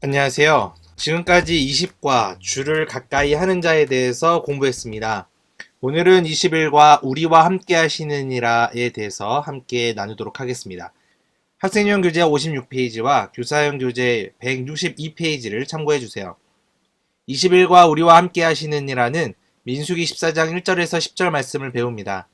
안녕하세요. 지금까지 20과 주를 가까이 하는 자에 대해서 공부했습니다. 오늘은 21과 우리와 함께 하시느니라에 대해서 함께 나누도록 하겠습니다. 학생용 교재 56페이지와 교사용 교재 162페이지를 참고해 주세요. 21과 우리와 함께 하시느니라는 민수기 14장 1절에서 10절 말씀을 배웁니다.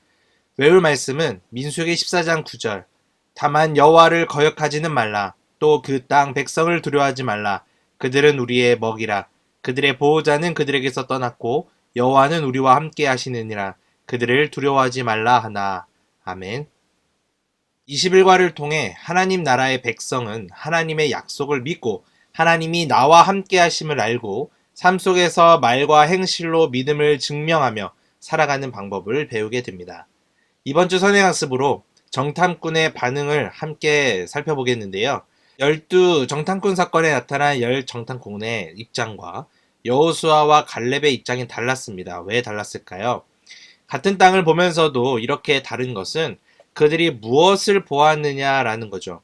외울 말씀은 민수기 14장 9절, 다만 여호와를 거역하지는 말라. 또 그 땅 백성을 두려워하지 말라. 그들은 우리의 먹이라. 그들의 보호자는 그들에게서 떠났고 여호와는 우리와 함께 하시느니라. 그들을 두려워하지 말라 하나. 아멘. 21과를 통해 하나님 나라의 백성은 하나님의 약속을 믿고 하나님이 나와 함께 하심을 알고 삶 속에서 말과 행실로 믿음을 증명하며 살아가는 방법을 배우게 됩니다. 이번 주 선행학습으로 정탐꾼의 반응을 함께 살펴보겠는데요. 12 정탐꾼 사건에 나타난 10 정탐꾼의 입장과 여호수아와 갈렙의 입장이 달랐습니다. 왜 달랐을까요? 같은 땅을 보면서도 이렇게 다른 것은 그들이 무엇을 보았느냐라는 거죠.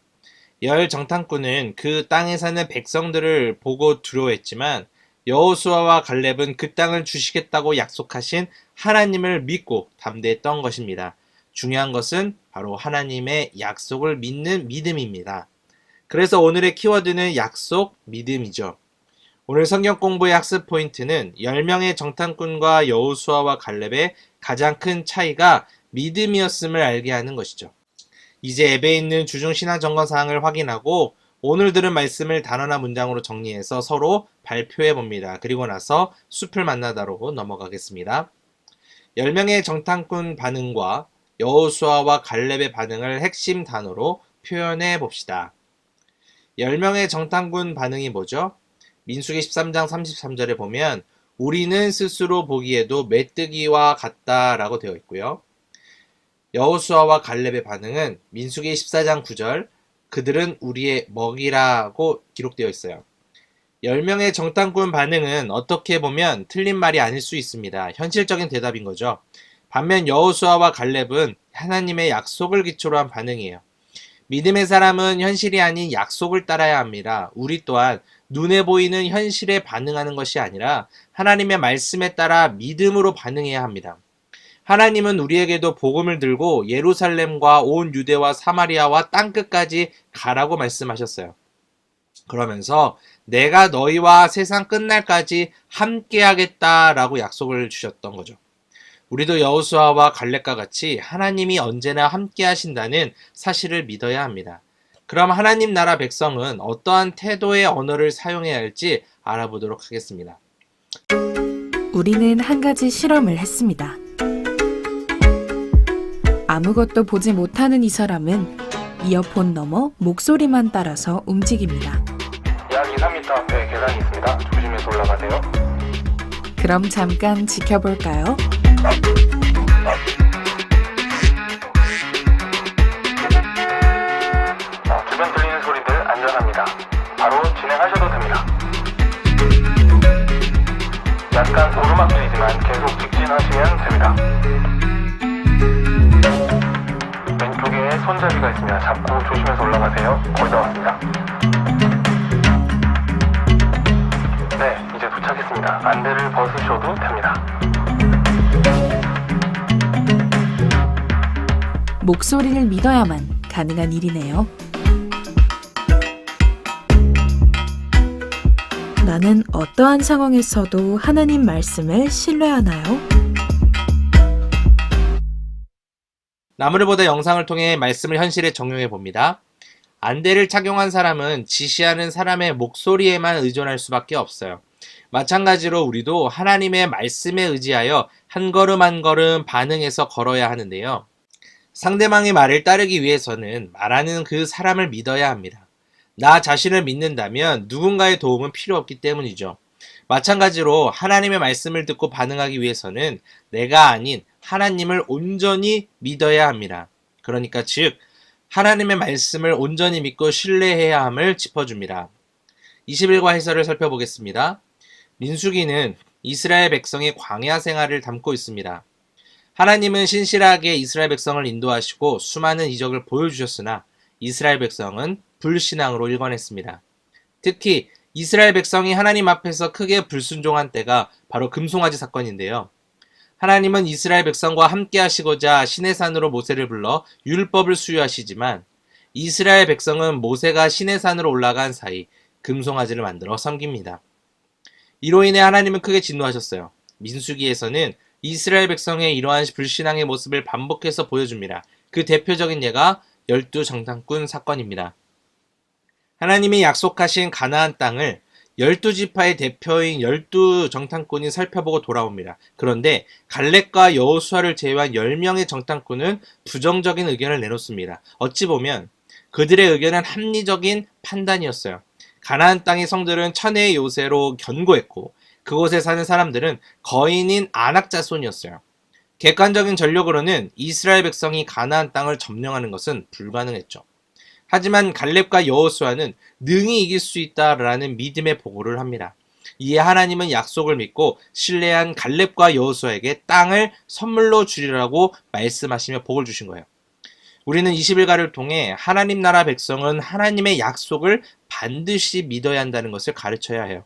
10 정탐꾼은 그 땅에 사는 백성들을 보고 두려워했지만 여호수아와 갈렙은 그 땅을 주시겠다고 약속하신 하나님을 믿고 담대했던 것입니다. 중요한 것은 바로 하나님의 약속을 믿는 믿음입니다. 그래서 오늘의 키워드는 약속, 믿음이죠. 오늘 성경 공부의 학습 포인트는 10명의 정탐꾼과 여호수아와 갈렙의 가장 큰 차이가 믿음이었음을 알게 하는 것이죠. 이제 앱에 있는 주중 신앙 점검 사항을 확인하고 오늘 들은 말씀을 단어나 문장으로 정리해서 서로 발표해 봅니다. 그리고 나서 숲을 만나다로 넘어가겠습니다. 10명의 정탐꾼 반응과 여호수아와 갈렙의 반응을 핵심 단어로 표현해 봅시다. 10명의 정탐꾼 반응이 뭐죠? 민수기 13장 33절에 보면 우리는 스스로 보기에도 메뚜기와 같다라고 되어 있고요. 여호수아와 갈렙의 반응은 민수기 14장 9절 그들은 우리의 먹이라고 기록되어 있어요. 10명의 정탐꾼 반응은 어떻게 보면 틀린 말이 아닐 수 있습니다. 현실적인 대답인 거죠. 반면 여호수아와 갈렙은 하나님의 약속을 기초로 한 반응이에요. 믿음의 사람은 현실이 아닌 약속을 따라야 합니다. 우리 또한 눈에 보이는 현실에 반응하는 것이 아니라 하나님의 말씀에 따라 믿음으로 반응해야 합니다. 하나님은 우리에게도 복음을 들고 예루살렘과 온 유대와 사마리아와 땅끝까지 가라고 말씀하셨어요. 그러면서 내가 너희와 세상 끝날까지 함께하겠다라고 약속을 주셨던 거죠. 우리도 여호수아와 갈렙과 같이 하나님이 언제나 함께 하신다는 사실을 믿어야 합니다. 그럼 하나님 나라 백성은 어떠한 태도의 언어를 사용해야 할지 알아보도록 하겠습니다. 우리는 한 가지 실험을 했습니다. 아무것도 보지 못하는 이 사람은 이어폰 너머 목소리만 따라서 움직입니다. 약 2, 3m 앞에 계단이 있습니다. 조심해서 올라가세요. 그럼 잠깐 지켜볼까요? 주변 들리는 소리들 안전합니다. 바로 진행하셔도 됩니다. 약간 오르막길이지만 계속 직진하시면 됩니다. 왼쪽에 손잡이가 있습니다. 잡고 조심해서 올라가세요. 거의 다 왔습니다. 네, 이제 도착했습니다. 안대를 벗으셔도 됩니다. 목소리를 믿어야만 가능한 일이네요. 나는 어떠한 상황에서도 하나님 말씀을 신뢰하나요? 나무를보다 영상을 통해 말씀을 현실에 적용해 봅니다. 안대를 착용한 사람은 지시하는 사람의 목소리에만 의존할 수밖에 없어요. 마찬가지로 우리도 하나님의 말씀에 의지하여 한 걸음 한 걸음 반응해서 걸어야 하는데요. 상대방의 말을 따르기 위해서는 말하는 그 사람을 믿어야 합니다. 나 자신을 믿는다면 누군가의 도움은 필요 없기 때문이죠. 마찬가지로 하나님의 말씀을 듣고 반응하기 위해서는 내가 아닌 하나님을 온전히 믿어야 합니다. 그러니까 즉 하나님의 말씀을 온전히 믿고 신뢰해야 함을 짚어줍니다. 21과 해설을 살펴보겠습니다. 민수기는 이스라엘 백성의 광야 생활을 담고 있습니다. 하나님은 신실하게 이스라엘 백성을 인도하시고 수많은 이적을 보여주셨으나 이스라엘 백성은 불신앙으로 일관했습니다. 특히 이스라엘 백성이 하나님 앞에서 크게 불순종한 때가 바로 금송아지 사건인데요. 하나님은 이스라엘 백성과 함께 하시고자 시내산으로 모세를 불러 율법을 수유하시지만 이스라엘 백성은 모세가 시내산으로 올라간 사이 금송아지를 만들어 섬깁니다. 이로 인해 하나님은 크게 진노하셨어요. 민수기에서는 이스라엘 백성의 이러한 불신앙의 모습을 반복해서 보여줍니다. 그 대표적인 예가 12정탐꾼 사건입니다. 하나님이 약속하신 가나안 땅을 12지파의 대표인 12정탐꾼이 살펴보고 돌아옵니다. 그런데 갈렙과 여호수아를 제외한 10명의 정탐꾼은 부정적인 의견을 내놓습니다. 어찌 보면 그들의 의견은 합리적인 판단이었어요. 가나안 땅의 성들은 천혜의 요새로 견고했고 그곳에 사는 사람들은 거인인 아낙 자손이었어요. 객관적인 전력으로는 이스라엘 백성이 가나안 땅을 점령하는 것은 불가능했죠. 하지만 갈렙과 여호수아는 능히 이길 수 있다라는 믿음의 보고를 합니다. 이에 하나님은 약속을 믿고 신뢰한 갈렙과 여호수아에게 땅을 선물로 주리라고 말씀하시며 복을 주신 거예요. 우리는 20일가를 통해 하나님 나라 백성은 하나님의 약속을 반드시 믿어야 한다는 것을 가르쳐야 해요.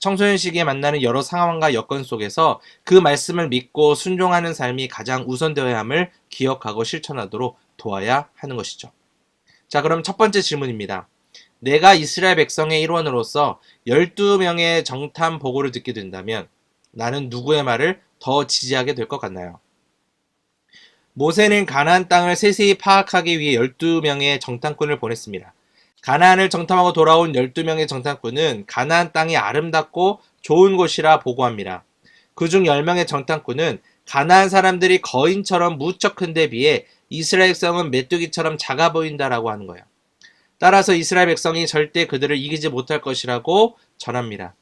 청소년 시기에 만나는 여러 상황과 여건 속에서 그 말씀을 믿고 순종하는 삶이 가장 우선되어야 함을 기억하고 실천하도록 도와야 하는 것이죠. 자, 그럼 첫 번째 질문입니다. 내가 이스라엘 백성의 일원으로서 12명의 정탐 보고를 듣게 된다면 나는 누구의 말을 더 지지하게 될 것 같나요? 모세는 가나안 땅을 세세히 파악하기 위해 12명의 정탐꾼을 보냈습니다. 가나안을 정탐하고 돌아온 12명의 정탐꾼은 가나안 땅이 아름답고 좋은 곳이라 보고합니다. 그중 10명의 정탐꾼은 가나안 사람들이 거인처럼 무척 큰 데 비해 이스라엘 백성은 메뚜기처럼 작아 보인다라고 하는 거예요. 따라서 이스라엘 백성이 절대 그들을 이기지 못할 것이라고 전합니다.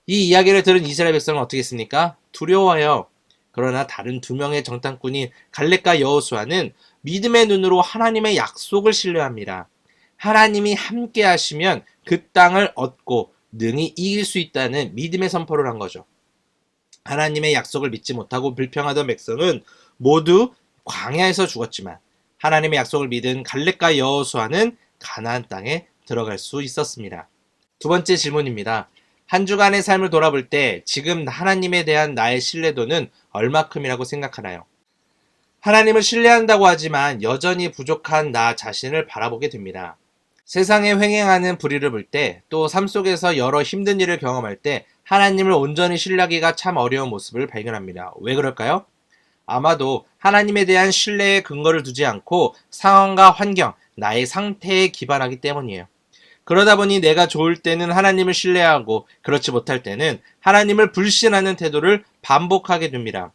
이 이야기를 들은 이스라엘 백성은 어떻게 했습니까? 두려워요. 그러나 다른 2명의 정탐꾼인 갈렙과 여호수아는 믿음의 눈으로 하나님의 약속을 신뢰합니다. 하나님이 함께 하시면 그 땅을 얻고 능히 이길 수 있다는 믿음의 선포를 한 거죠. 하나님의 약속을 믿지 못하고 불평하던 백성은 모두 광야에서 죽었지만 하나님의 약속을 믿은 갈렙과 여호수아는 가나안 땅에 들어갈 수 있었습니다. 두 번째 질문입니다. 한 주간의 삶을 돌아볼 때 지금 하나님에 대한 나의 신뢰도는 얼마큼이라고 생각하나요? 하나님을 신뢰한다고 하지만 여전히 부족한 나 자신을 바라보게 됩니다. 세상에 횡행하는 불의를 볼 때, 또 삶 속에서 여러 힘든 일을 경험할 때 하나님을 온전히 신뢰하기가 참 어려운 모습을 발견합니다. 왜 그럴까요? 아마도 하나님에 대한 신뢰에 근거를 두지 않고 상황과 환경, 나의 상태에 기반하기 때문이에요. 그러다 보니 내가 좋을 때는 하나님을 신뢰하고 그렇지 못할 때는 하나님을 불신하는 태도를 반복하게 됩니다.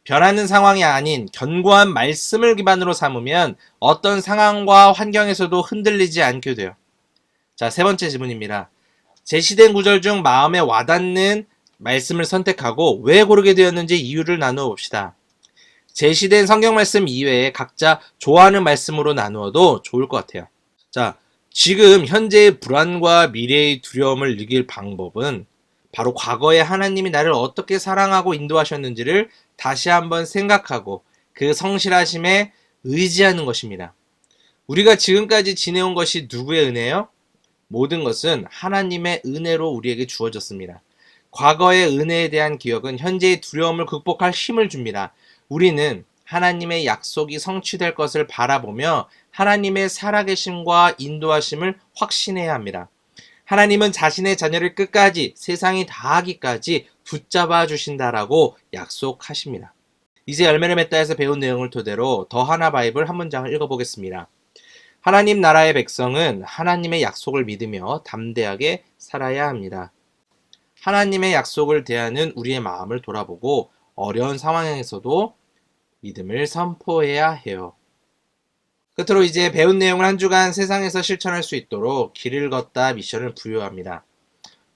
변하는 상황이 아닌 견고한 말씀을 기반으로 삼으면 어떤 상황과 환경에서도 흔들리지 않게 돼요. 자, 세 번째 질문입니다. 제시된 구절 중 마음에 와닿는 말씀을 선택하고 왜 고르게 되었는지 이유를 나누어 봅시다. 제시된 성경 말씀 이외에 각자 좋아하는 말씀으로 나누어도 좋을 것 같아요. 자, 지금 현재의 불안과 미래의 두려움을 이길 방법은 바로 과거에 하나님이 나를 어떻게 사랑하고 인도하셨는지를 다시 한번 생각하고 그 성실하심에 의지하는 것입니다. 우리가 지금까지 지내온 것이 누구의 은혜예요? 모든 것은 하나님의 은혜로 우리에게 주어졌습니다. 과거의 은혜에 대한 기억은 현재의 두려움을 극복할 힘을 줍니다. 우리는 하나님의 약속이 성취될 것을 바라보며 하나님의 살아계심과 인도하심을 확신해야 합니다. 하나님은 자신의 자녀를 끝까지 세상이 다하기까지 붙잡아 주신다라고 약속하십니다. 이제 열매를 맺다에서 배운 내용을 토대로 더 하나 바이블 한 문장을 읽어보겠습니다. 하나님 나라의 백성은 하나님의 약속을 믿으며 담대하게 살아야 합니다. 하나님의 약속을 대하는 우리의 마음을 돌아보고 어려운 상황에서도 믿음을 선포해야 해요. 끝으로 이제 배운 내용을 한 주간 세상에서 실천할 수 있도록 길을 걷다 미션을 부여합니다.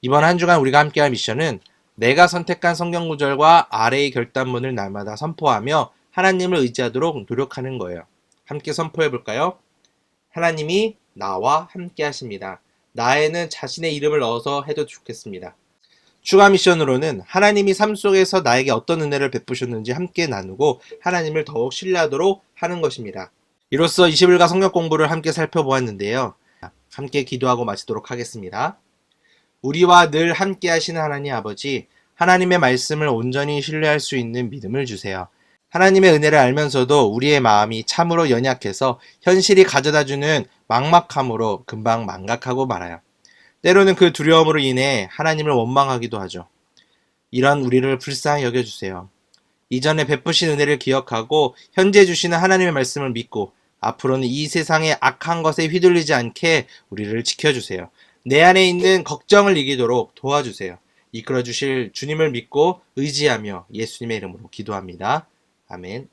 이번 한 주간 우리가 함께할 미션은 내가 선택한 성경 구절과 아래의 결단문을 날마다 선포하며 하나님을 의지하도록 노력하는 거예요. 함께 선포해 볼까요? 하나님이 나와 함께 하십니다. 나에는 자신의 이름을 넣어서 해도 좋겠습니다. 추가 미션으로는 하나님이 삶 속에서 나에게 어떤 은혜를 베푸셨는지 함께 나누고 하나님을 더욱 신뢰하도록 하는 것입니다. 이로써 20일간 성경 공부를 함께 살펴보았는데요. 함께 기도하고 마치도록 하겠습니다. 우리와 늘 함께 하시는 하나님 아버지, 하나님의 말씀을 온전히 신뢰할 수 있는 믿음을 주세요. 하나님의 은혜를 알면서도 우리의 마음이 참으로 연약해서 현실이 가져다주는 막막함으로 금방 망각하고 말아요. 때로는 그 두려움으로 인해 하나님을 원망하기도 하죠. 이런 우리를 불쌍히 여겨주세요. 이전에 베푸신 은혜를 기억하고 현재 주시는 하나님의 말씀을 믿고 앞으로는 이 세상의 악한 것에 휘둘리지 않게 우리를 지켜주세요. 내 안에 있는 걱정을 이기도록 도와주세요. 이끌어 주실 주님을 믿고 의지하며 예수님의 이름으로 기도합니다. 아멘.